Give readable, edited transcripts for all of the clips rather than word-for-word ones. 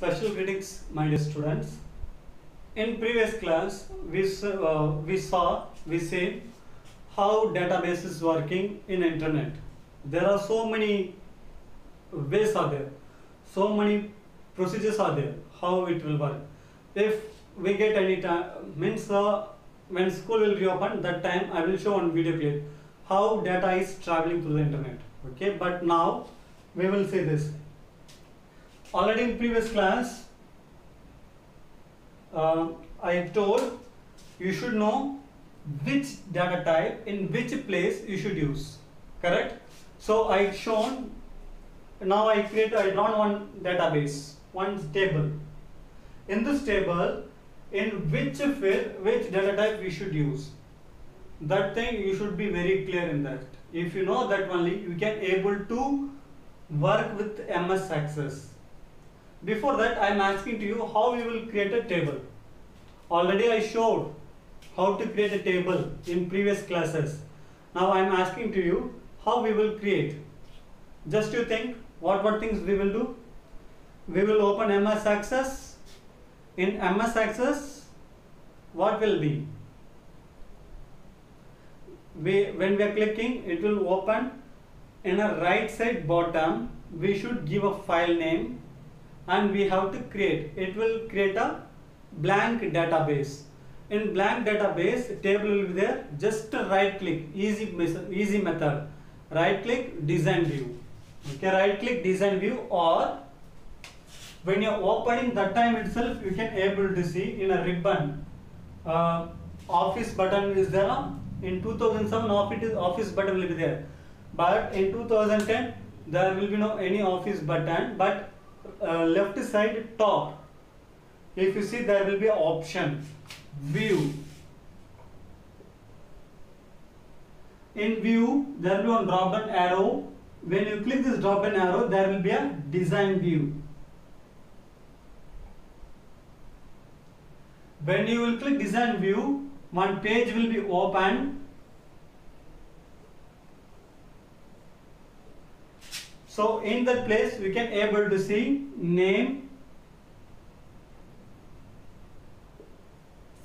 Special greetings, my dear students. In previous class, we see how database is working in internet. There are so many ways are there, so many procedures are there. How it will work? If we get any time, means when school will reopen, that time I will show on video clip how data is traveling through the internet. Okay, but now we will see this. Already in previous class, I told you should know which data type in which place you should use. Correct? So I shown. Now I drawn one database, one table. In this table, in which field, which data type we should use. That thing you should be very clear in that. If you know that only, you can able to work with MS Access. Before that, I am asking to you how we will create a table. Already I showed how to create a table in previous classes. Now I am asking to you how we will create. Just you think what things we will do. We will open MS Access. In MS Access, what will be? When we are clicking, it will open in a right side bottom. We should give a file name and we have to create. It will create a blank database. In blank database, table will be there. Just right click, easy method. Right click, design view. Okay, right click, design view, or when you are opening that time itself, you can able to see in a ribbon. Office button is there. In 2007, office button will be there. But in 2010, there will be no any office button. But left side top, if you see, there will be an option view. In view, there will be one drop down arrow. When you click this drop down arrow, there will be a design view. When you will click design view, one page will be open. So in that place, we can able to see name,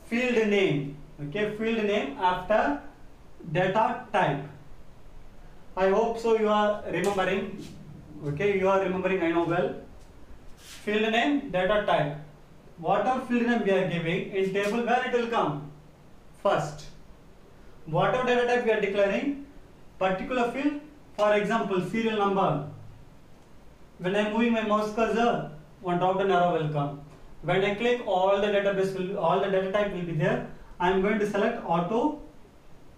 field name. Okay, field name after data type. I hope so you are remembering. Okay, you are remembering, I know well. Field name, data type. Whatever field name we are giving in table, where it will come? First. Whatever data type we are declaring, particular field, for example, serial number. When I am moving my mouse cursor, one drop down arrow will come. When I click, all the data type will be there. I am going to select auto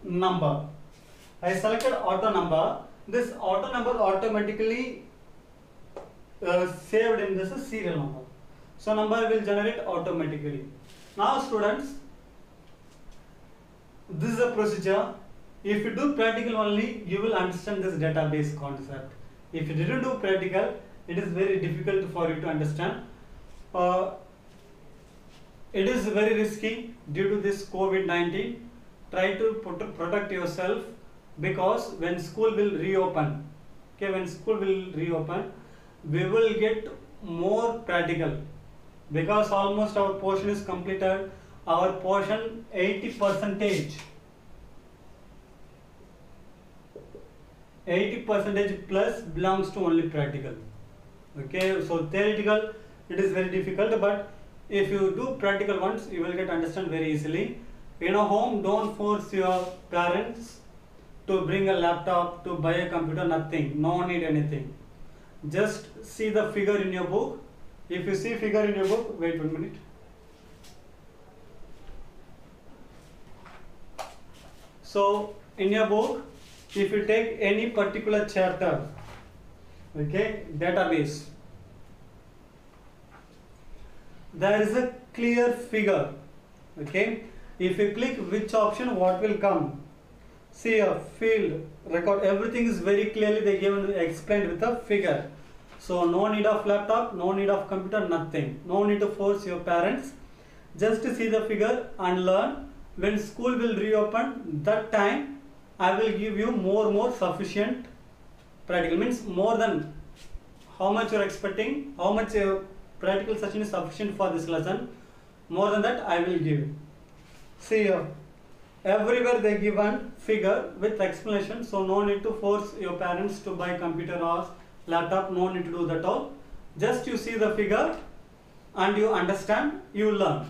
number. I selected auto number. This auto number automatically saved in this serial number. So number will generate automatically. Now students, this is a procedure. If you do practical only, you will understand this database concept. If you didn't do practical, it is very difficult for you to understand. It is very risky due to this COVID-19. Try to protect yourself, because when school will reopen, okay, when school will reopen, we will get more practical, because almost our portion is completed. Our portion 80%. 80% plus belongs to only practical. Okay, so theoretical it is very difficult, but if you do practical ones, you will get understand very easily. In a home, don't force your parents to bring a laptop, to buy a computer, nothing. No need anything. Just see the figure in your book. If you see figure in your book, wait 1 minute. So in your book, if you take any particular chapter, okay, database, there is a clear figure. Okay, if you click which option, what will come? See a field, record, everything is very clearly they given explained with a figure. So no need of laptop, no need of computer, nothing. No need to force your parents. Just to see the figure and learn. When school will reopen, that time I will give you more sufficient practical, means more than how much you are expecting, how much practical session is sufficient for this lesson. More than that I will give. See here, everywhere they give one figure with explanation, so no need to force your parents to buy computer or laptop, no need to do that all. Just you see the figure and you understand, you learn.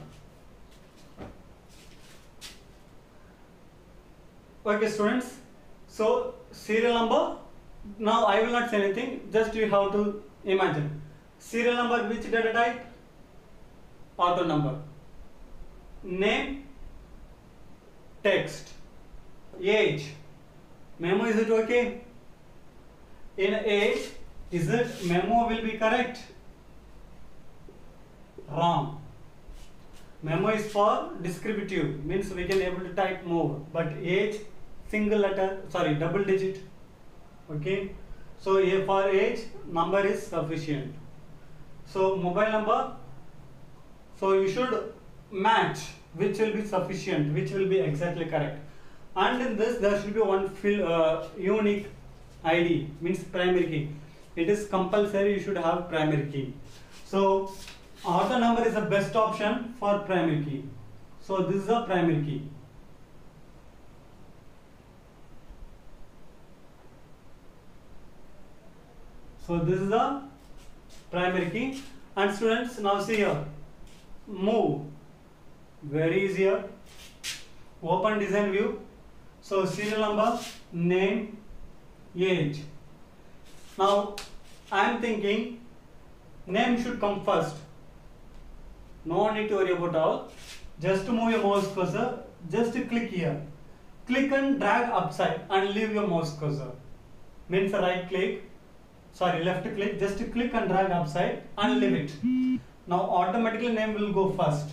Okay students, so serial number, now I will not say anything, just you have to imagine. Serial number, which data type? Auto number. Name, text. Age, memo, is it okay? In age, is it memo will be correct? Wrong. Memo is for descriptive, means we can able to type more, but age, single letter, sorry, double digit. Okay, so for age, number is sufficient. So mobile number, so you should match which will be sufficient, which will be exactly correct. And in this there should be one unique ID, means primary key. It is compulsory, you should have primary key. So auto number is the best option for primary key. So this is a primary key. So this is the primary key. And students, now see here, move, very easy here. Open design view. So serial number, name, age. Now I am thinking name should come first. No need to worry about all. Just to move your mouse cursor, just click here. Click and drag upside and leave your mouse cursor. Means right click, sorry, left click, just click and drag upside and leave it. Now automatically name will go first.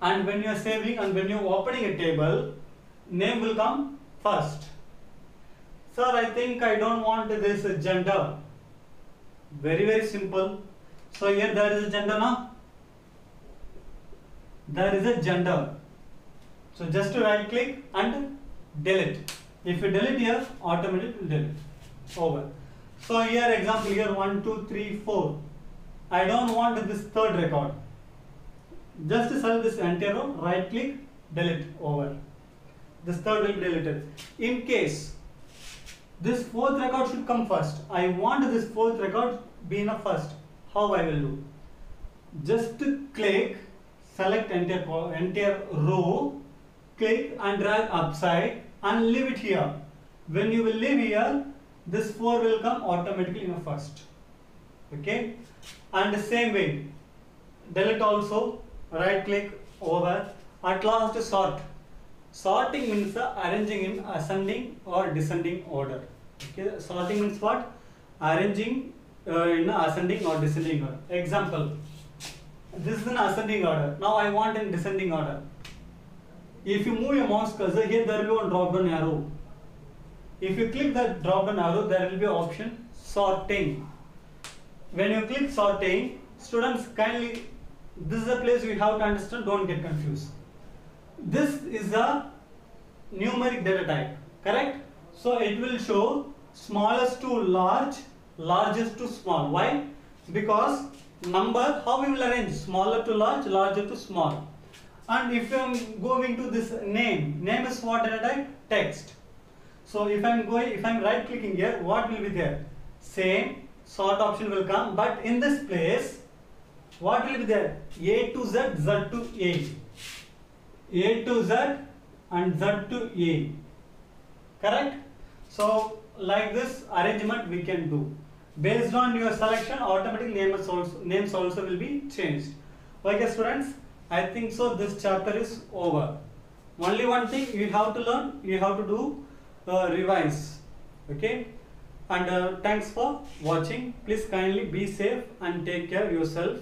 And when you are saving and when you are opening a table, name will come first. Sir, I think I don't want this gender. Very simple. So here there is a gender now. There is a gender. So just to right click and delete. If you delete here, automatically will delete. Over. So here example here 1, 2, 3, 4. I don't want this third record. Just select this entire row, right click, delete, over. This third will be deleted. In case this fourth record should come first, I want this fourth record be in a first. How I will do? Just click, select entire row, click and drag upside and leave it here. When you will leave here, this 4 will come automatically in a first. Okay, and the same way, delete also, right click, over. At last sort. Sorting means arranging in ascending or descending order. Okay, sorting means what? Arranging in ascending or descending order. Example, this is an ascending order. Now I want in descending order. If you move your mouse cursor, here there will be one drop down arrow. If you click that drop down arrow, there will be option sorting. When you click sorting, students kindly, this is a place we have to understand, don't get confused. This is a numeric data type, correct? So it will show smallest to large, largest to small. Why? Because number, how we will arrange? Smaller to large, larger to small. And if I am going to this name is what data type? Text. So if I am right clicking here, what will be there? Same sort option will come, but in this place, what will be there? A to Z, Z to A to Z and Z to A. Correct? So like this arrangement we can do. Based on your selection, automatic names also will be changed. Okay students, I think so this chapter is over. Only one thing you have to learn, you have to do revise. Okay, and thanks for watching. Please kindly be safe and take care of yourself.